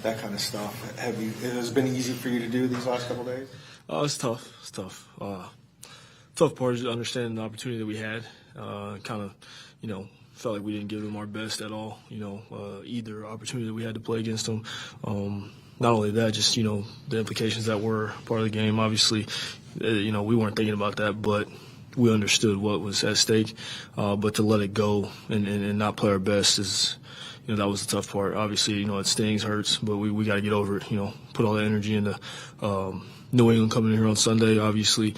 that kind of stuff. Has it been easy for you to do these last couple of days? It's tough. It's tough. Tough part is understanding the opportunity that we had. Kind of, felt like we didn't give them our best at all. Either opportunity that we had to play against them. Not only that, just the implications that were part of the game. Obviously, we weren't thinking about that, but we understood what was at stake. But to let it go and not play our best is, that was the tough part. Obviously, it stings, hurts, but we got to get over it. Put all that energy into New England coming in here on Sunday. Obviously,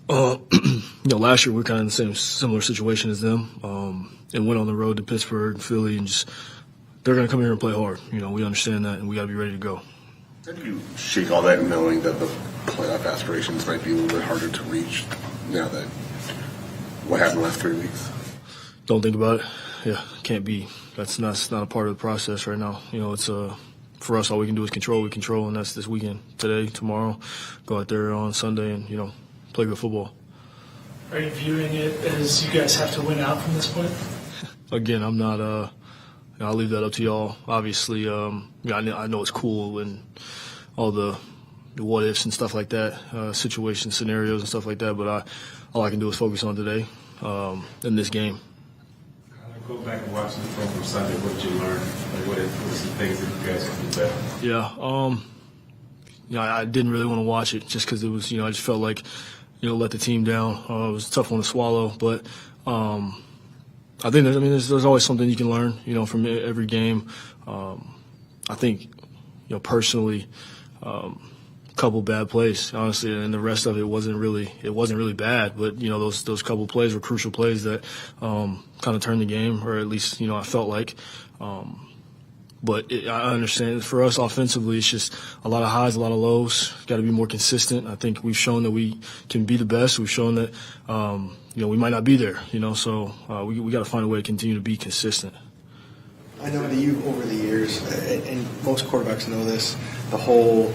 last year we were kind of in the similar situation as them, and went on the road to Pittsburgh and Philly, and just they're going to come here and play hard. We understand that, and we got to be ready to go. How do you shake all that knowing that the playoff aspirations might be a little bit harder to reach now that what happened the last 3 weeks? Don't think about it. Yeah, can't be. That's not a part of the process right now. It's for us, all we can do is control what we control, and that's this weekend, today, tomorrow. Go out there on Sunday and, play good football. Are you viewing it as you guys have to win out from this point? Again, I'm not I'll leave that up to y'all. Obviously, I know it's cool and all the what ifs and stuff like that, situation scenarios and stuff like that. But all I can do is focus on today, in this game. Go back and watch the film from Sunday. What did you learn? What are some things that you guys can do better? Yeah, I didn't really want to watch it just because it was, I just felt like, let the team down. It was a tough one to swallow, but. I think there's always something you can learn, from every game. I think, personally, a couple bad plays, honestly, and the rest of it wasn't really bad. But those couple plays were crucial plays that kind of turned the game, or at least I felt like. But I understand for us offensively, it's just a lot of highs, a lot of lows. Got to be more consistent. I think we've shown that we can be the best. We've shown that we might not be there. So we got to find a way to continue to be consistent. I know that you over the years, and most quarterbacks know this, the whole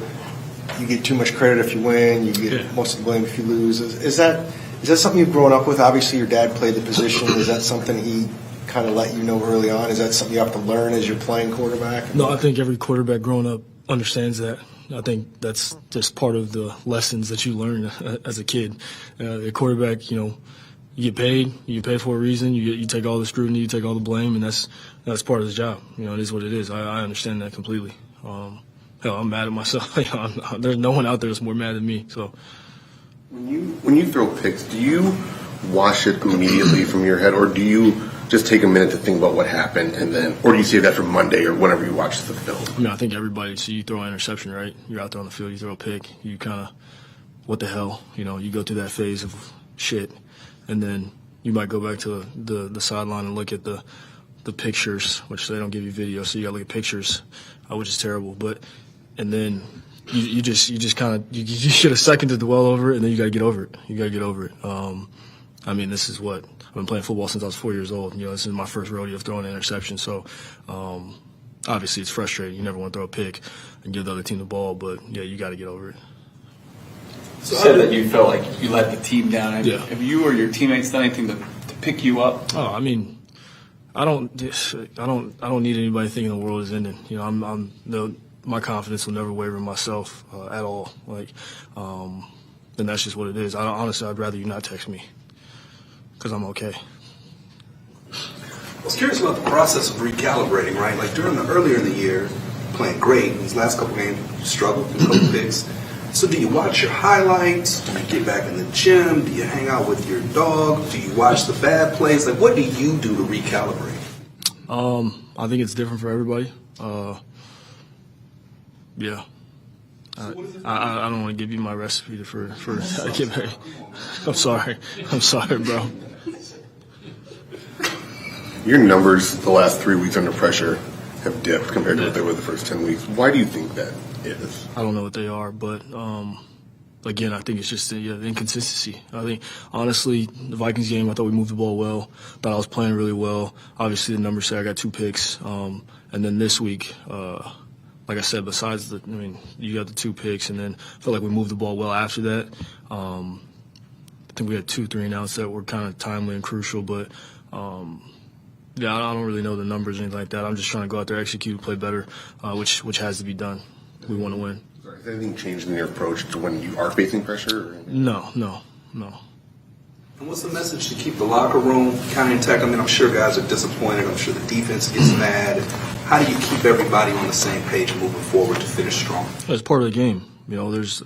you get too much credit if you win, you get most of the blame if you lose. Is that something you've grown up with? Obviously, your dad played the position. Is that something he kind of let you know early on? Is that something you have to learn as you're playing quarterback? No, I think every quarterback growing up understands that. I think that's just part of the lessons that you learn as a kid. A quarterback, you get paid. You get paid for a reason. You take all the scrutiny, you take all the blame, and that's part of the job. It is what it is. I understand that completely. Hell, I'm mad at myself. There's no one out there that's more mad than me. So, when you throw picks, do you wash it immediately from your head, or do you just take a minute to think about what happened, or do you save that for Monday or whenever you watch the film? I think everybody. So you throw an interception, right? You're out there on the field, you throw a pick, you kind of, what the hell? You go through that phase of shit, and then you might go back to the sideline and look at the pictures, which they don't give you video, so you got to look at pictures, which is terrible. And then you just kind of you get a second to dwell over it, and then you got to get over it. This is what I've been playing football since I was 4 years old. This is my first rodeo of throwing an interception. So obviously it's frustrating. You never want to throw a pick and give the other team the ball, but yeah, you got to get over it. So you said that you felt like you let the team down. Have you or your teammates done anything to pick you up? Oh, I don't need anybody thinking the world is ending. My confidence will never waver in myself at all. And that's just what it is. Honestly, I'd rather you not text me because I'm okay. I was curious about the process of recalibrating, right? Like earlier in the year, playing great. These last couple games, you struggled, a couple picks. So do you watch your highlights? Do you get back in the gym? Do you hang out with your dog? Do you watch the bad plays? What do you do to recalibrate? I think it's different for everybody. Yeah. I don't want to give you my recipe for get ready. I'm sorry, bro. Your numbers the last 3 weeks under pressure have dipped compared to what they were the first 10 weeks. Why do you think that is? I don't know what they are, but again, I think it's just the inconsistency. I think, honestly, the Vikings game, I thought we moved the ball well. Thought I was playing really well. Obviously, the numbers say I got 2 picks. And then this week, like I said, besides you got the 2 picks, and then I felt like we moved the ball well after that. I think we had 2 3 and outs that were kind of timely and crucial, but Yeah, I don't really know the numbers or anything like that. I'm just trying to go out there, execute, play better, which has to be done. We want to win. Has anything changed in your approach to when you are facing pressure? No. And what's the message to keep the locker room kind of intact? I mean, I'm sure guys are disappointed. I'm sure the defense gets mad. How do you keep everybody on the same page and moving forward to finish strong? It's part of the game. You know, there's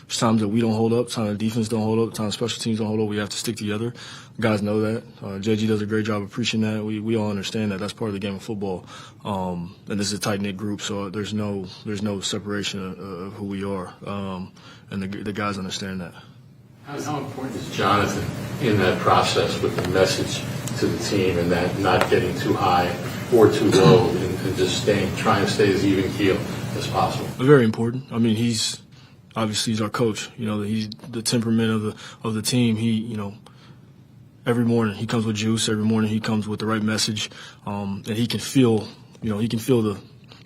times that we don't hold up, times the defense don't hold up, times special teams don't hold up. We have to stick together. Guys know that. JG does a great job of preaching that. We all understand that. That's part of the game of football. And this is a tight-knit group, so there's no separation of who we are. And the guys understand that. How important is Jonathan in that process with the message to the team and that not getting too high or too low and just trying to stay as even keel as possible? Very important. I mean, he's our coach. You know, he's the temperament of the team. Every morning he comes with juice. Every morning he comes with the right message, and he can feel the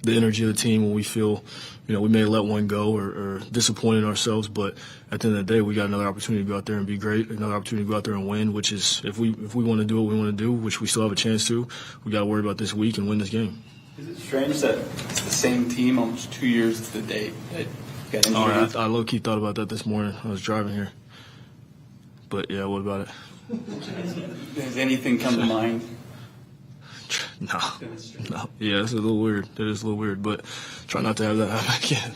energy of the team when we feel, we may let one go or disappointed ourselves, but at the end of the day, we got another opportunity to go out there and be great, another opportunity to go out there and win, which is, if we want to do what we want to do, which we still have a chance to, we got to worry about this week and win this game. Is it strange that it's the same team almost 2 years to the date that got injured? I low-key thought about that this morning. I was driving here. But, yeah, what about it? Does anything come to mind? No. Yeah, it's a little weird. It is a little weird, but try not to have that happen again.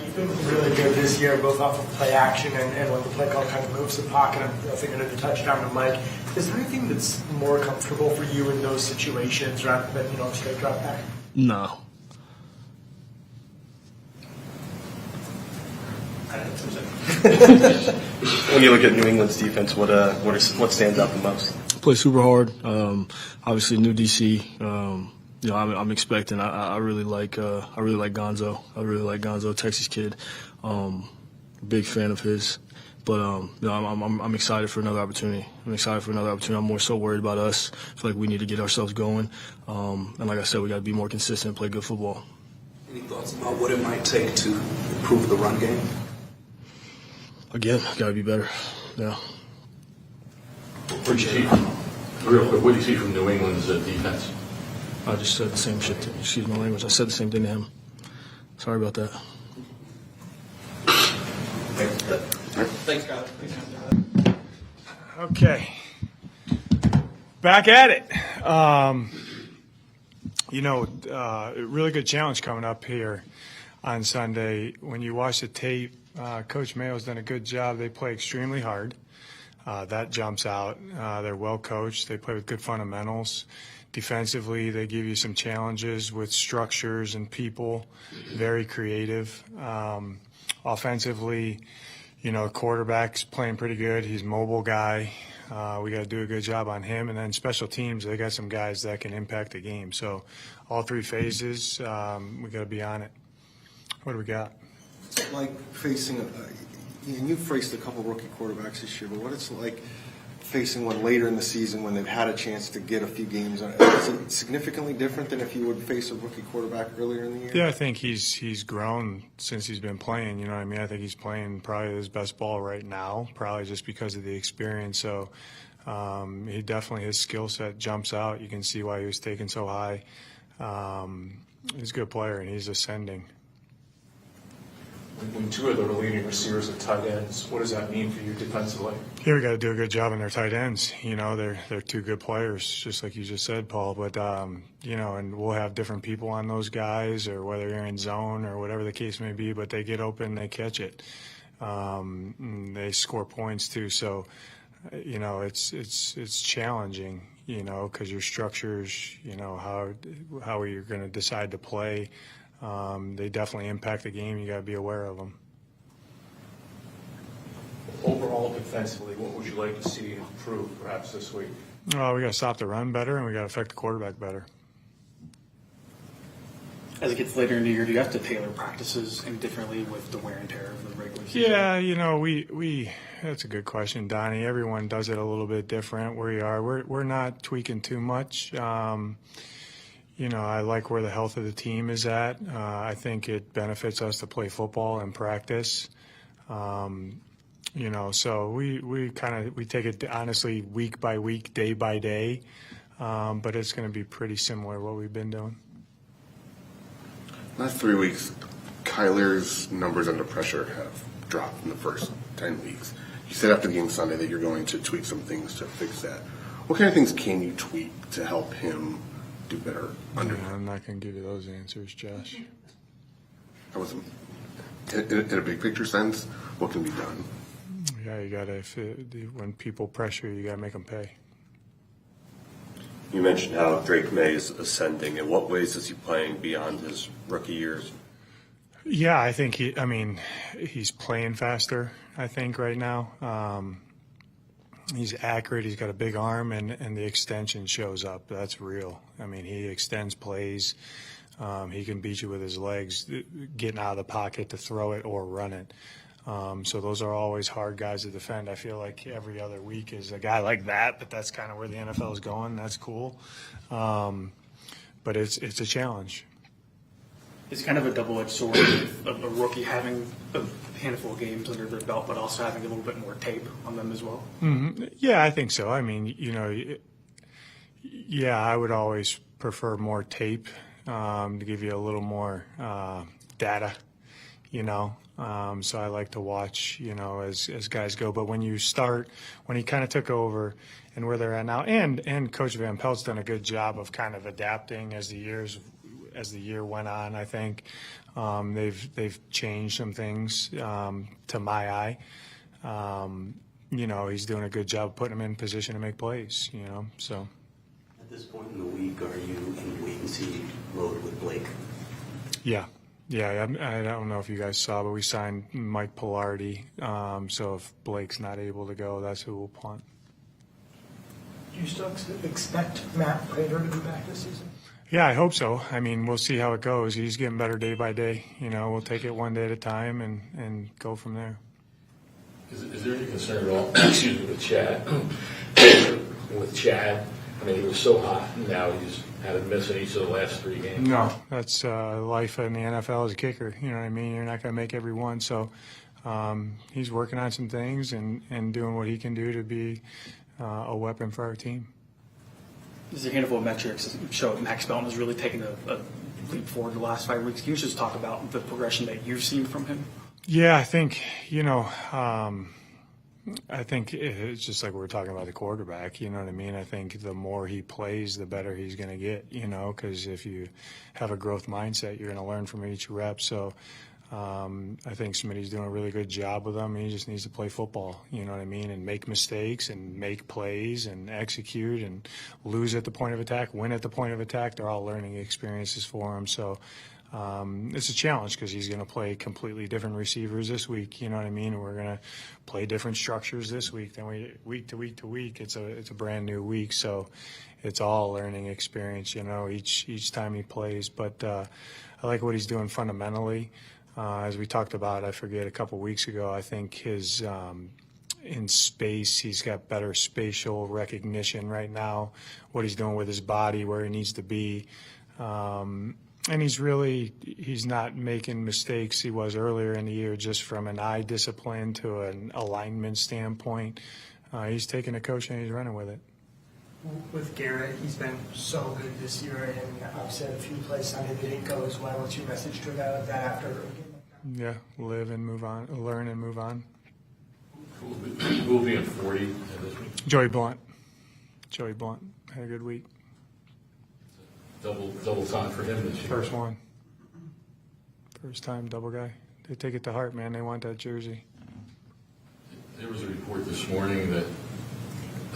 You've been really good this year, both off of play action and when the play call kind of moves the pocket. I'm thinking of the touchdown to Mike. Is there anything that's more comfortable for you in those situations rather than, a straight drop back? No. When you look at New England's defense, what stands out the most? Play super hard. Obviously, new DC. I'm expecting. I really like Gonzo. I really like Gonzo, Texas kid. Big fan of his. But I'm excited for another opportunity. I'm more so worried about us. I feel like we need to get ourselves going. And like I said, we got to be more consistent and play good football. Any thoughts about what it might take to improve the run game? Again, got to be better. Yeah. What do you see, real quick, what do you see from New England's defense? I just said the same shit. Excuse my language. I said the same thing to him. Sorry about that. Thanks, guys. Okay. Back at it. Really good challenge coming up here on Sunday. When you watch the tape, Coach Mayo's done a good job. They play extremely hard. That jumps out. They're well coached. They play with good fundamentals. Defensively, they give you some challenges with structures and people. Very creative. Offensively, quarterback's playing pretty good. He's a mobile guy. We got to do a good job on him. And then special teams, they got some guys that can impact the game. So all three phases, we got to be on it. What do we got? It's like facing and you've faced a couple rookie quarterbacks this year, but what it's like facing one later in the season when they've had a chance to get a few games on it. Is it significantly different than if you would face a rookie quarterback earlier in the year? Yeah, I think he's grown since he's been playing. You know what I mean? I think he's playing probably his best ball right now, probably just because of the experience. So he definitely, his skill set jumps out. You can see why he was taken so high. He's a good player, and he's ascending. When two of the leading receivers are tight ends, what does that mean for you defensively? Yeah, we got to do a good job in their tight ends. They're two good players, just like you just said, Paul. But and we'll have different people on those guys, or whether you're in zone or whatever the case may be. But they get open, they catch it, they score points too. So, it's challenging, because your structures, how you're going to decide to play. They definitely impact the game. You got to be aware of them. Overall, defensively, what would you like to see improve perhaps this week? We got to stop the run better, and we got to affect the quarterback better. As it gets later in the year, do you have to tailor practices any differently with the wear and tear of the regular season? Yeah, we that's a good question, Donnie. Everyone does it a little bit different. We're not tweaking too much. I like where the health of the team is at. I think it benefits us to play football and practice. You know, so we take it honestly week by week, day by day, but it's going to be pretty similar what we've been doing. Last 3 weeks, Kyler's numbers under pressure have dropped in the first 10 weeks. You said after the game Sunday that you're going to tweak some things to fix that. What kind of things can you tweak to help him do better under? I'm not going to give you those answers, Josh. I wasn't in a big picture sense. What can be done? Yeah, you got to. When people pressure you, got to make them pay. You mentioned how Drake May is ascending. In what ways is he playing beyond his rookie years? Yeah, I think he's playing faster, I think, right now. He's accurate. He's got a big arm, and the extension shows up. That's real. I mean, he extends plays. He can beat you with his legs, getting out of the pocket to throw it or run it. So those are always hard guys to defend. I feel like every other week is a guy like that, but that's kind of where the NFL is going. That's cool. But it's a challenge. It's kind of a double-edged sword of a rookie having a handful of games under their belt, but also having a little bit more tape on them as well. Mm-hmm. Yeah, I think so. I mean, I would always prefer more tape to give you a little more data, So I like to watch, as guys go. But when he kind of took over and where they're at now, and Coach Van Pelt's done a good job of kind of adapting as the year went on. I think they've changed some things to my eye. He's doing a good job of putting him in position to make plays. So. At this point in the week, are you in wait-and-see mode with Blake? Yeah. I don't know if you guys saw, but we signed Mike Pilardi. So if Blake's not able to go, that's who we'll punt. Do you still expect Matt Prater to be back this season? Yeah, I hope so. I mean, we'll see how it goes. He's getting better day by day. We'll take it one day at a time and go from there. Is there any concern at all, with Chad? With Chad? I mean, he was so hot, and now he's had a miss in each of the last 3 games. No, that's life in the NFL as a kicker. You know what I mean? You're not going to make every one. So he's working on some things and doing what he can do to be a weapon for our team. There's a handful of metrics that show Max Belton has really taken a leap forward the last 5 weeks. Can you just talk about the progression that you've seen from him? Yeah, I think, I think it's just like we were talking about the quarterback, you know what I mean? I think the more he plays, the better he's going to get, because if you have a growth mindset, you're going to learn from each rep. So I think Smitty's doing a really good job with him. He just needs to play football, you know what I mean, and make mistakes and make plays and execute and lose at the point of attack, win at the point of attack. They're all learning experiences for him. So it's a challenge because he's going to play completely different receivers this week. You know what I mean? We're going to play different structures this week than week to week. It's a brand new week, so it's all a learning experience. Each time he plays. But I like what he's doing fundamentally. As we talked about, I forget a couple weeks ago. I think his in space, he's got better spatial recognition right now. What he's doing with his body, where he needs to be. And he's not making mistakes he was earlier in the year just from an eye discipline to an alignment standpoint. He's taking a coach and he's running with it. With Garrett, he's been so good this year, and obviously had a few plays Sunday that didn't go as well. What's your message to a guy like that after a game like that? Yeah, live and move on, learn and move on. Who will be in 40 this week? Joey Blunt had a good week. Double time for him this year. First one. First time double guy. They take it to heart, man. They want that jersey. There was a report this morning that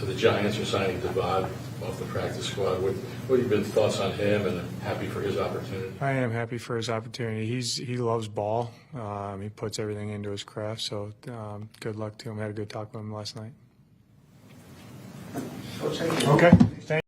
the Giants are signing Devad off the practice squad. What have been thoughts on him, and happy for his opportunity? I am happy for his opportunity. He loves ball. He puts everything into his craft. So good luck to him. I had a good talk with him last night. Coach, thank you. Okay. Thank you.